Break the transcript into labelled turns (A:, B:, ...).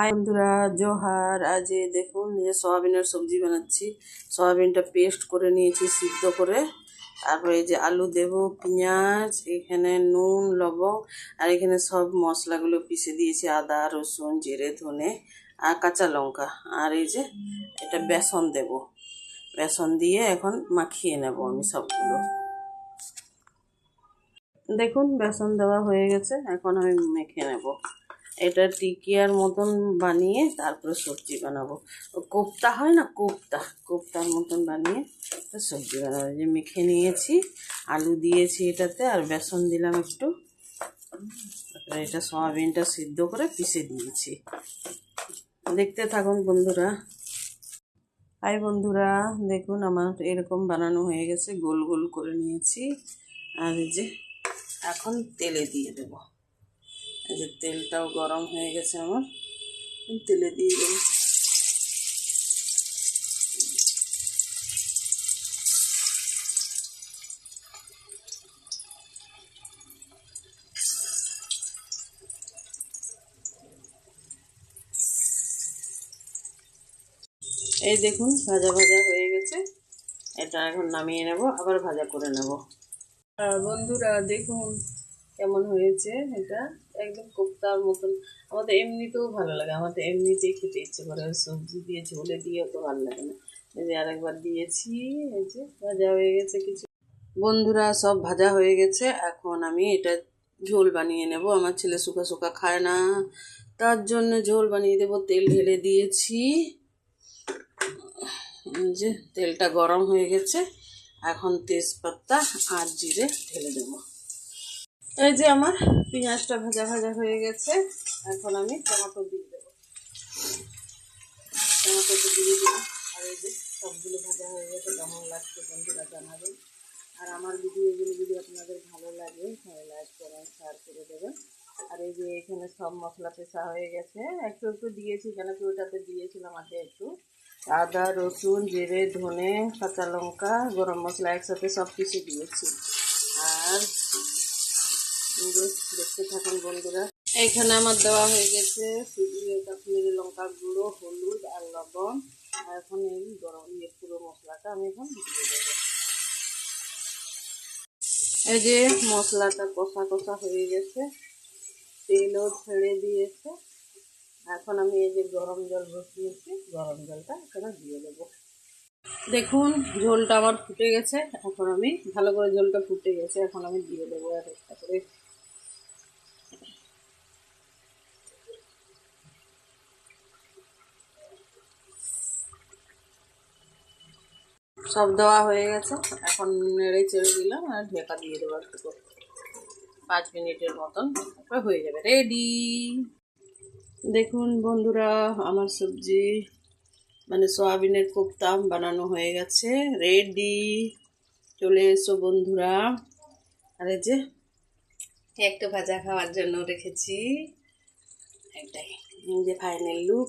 A: High বন্ধুরা, জোহার। আজ দেখুন যে সয়াবিনের সবজি বানাচ্ছি। সয়াবিনটা পেস্ট করে নিয়েছি সিদ্ধ করে। তারপরে এই যে আলু দেব, পেঁয়াজ, এখানে নুন, লবণ, আর এখানে সব মশলাগুলো পিষে দিয়েছি, আদা, রসুন, জিরে, ধনে আর কাঁচা লঙ্কা। আর এই যে এটা বেসন দেব, বেসন দিয়ে এখন মাখিয়ে নেব আমি সবগুলো। দেখুন বেসন দেওয়া হয়ে গেছে, এখন আমি মেখে নেব। এটা টিকিয়ার মতন বানিয়ে তারপরে সবজি বানাবো। কোপ্তা হয় না, কোপ্তার মতন বানিয়ে সবজি বানাবো। যে মেখে নিয়েছি, আলু দিয়েছি এটাতে, আর বেসন দিলাম একটু। তারপরে এটা সয়াবিনটা সিদ্ধ করে পিষে দিয়েছি। দেখতে থাকুন বন্ধুরা। হাই বন্ধুরা, দেখুন আমার এরকম বানানো হয়ে গেছে, গোল গোল করে নিয়েছি। আর এই যে এখন তেলে দিয়ে দেবো। এই যে তেলটাও গরম হয়ে গেছে আমার, তেলে দিয়ে দেবো। এই দেখুন ভাজা ভাজা হয়ে গেছে, এটা এখন নামিয়ে নেব, আবার ভাজা করে নেব। বন্ধুরা দেখুন কেমন হয়েছে, এটা একদম কোপ্তার মতন। আমাদের এমনিতেও ভালো লাগে, আমাদের এমনিতেই খেতে ইচ্ছে করে, সবজি দিয়ে ঝোলে দিয়ে তো ভালো লাগে না। এই যে আরেকবার দিয়েছি, এই যে ভাজা হয়ে গেছে কিছু। বন্ধুরা সব ভাজা হয়ে গেছে, এখন আমি এটা ঝোল বানিয়ে নেব। আমার ছেলে শুকা শুকা খায় না, তার জন্য ঝোল বানিয়ে দেবো। তেল ঢেলে দিয়েছি, যে তেলটা গরম হয়ে গেছে, এখন তেজপাতা আর জিরে ঢেলে দেবো। এই যে আমার পেঁয়াজটা ভাজা ভাজা হয়ে গেছে, এখন আমি টমেটো দিয়ে দেবো। টমেটোটা দিয়ে দিলাম, আর এই যে সবগুলো ভাজা হয়ে গেছে। কেমন লাগছে বন্ধুরা জানাবেন। আর আমার ভিডিওগুলো যদি আপনাদের ভালো লাগে তাহলে লাইক করেন, শেয়ার করে দেবেন। আর এই যে এখানে সব মশলা পেশা হয়ে গেছে, একটু একটু দিয়েছি কেন কি ওটাতে দিয়েছিলাম আগে একটু। আদা, রসুন, জিরে, ধনে, কাঁচা লঙ্কা, গরম মশলা একসাথে সব কিছু দিয়েছি। আর দেখতে থাকুন বন্ধুরা। এইখানে আমার দেওয়া হয়ে গেছে কাশ্মীরি লঙ্কা গুঁড়ো, হলুদ আর লবণ। আর এখন এই গরম পুরো মশলাটা আমি এখন দিয়ে দেবো। এই যে মশলাটা কষা কষা হয়ে গেছে, তেলও ছেড়ে দিয়েছে। এখন আমি এই যে গরম জল বসিয়েছি, গরম জলটা এখানে দিয়ে দেবো। দেখুন ঝোলটা আমার ফুটে গেছে, এখন আমি ভালো করে ঝোলটা ফুটে গেছে, এখন আমি দিয়ে দেবো এক একটা করে। সব দেওয়া হয়ে গেছে, এখন নেড়ে চেড়ে দিলাম আর ঢেকা দিয়ে দেবো একটু 5 মিনিটের মতন, তারপরে হয়ে যাবে রেডি। দেখুন বন্ধুরা আমার সবজি মানে সয়াবিনের কোপ্তা বানানো হয়ে গেছে, রেডি। চলে এসো বন্ধুরা। আর এই যে একটু ভাজা খাওয়ার জন্য রেখেছি, এটাই যে ফাইনাল লুক।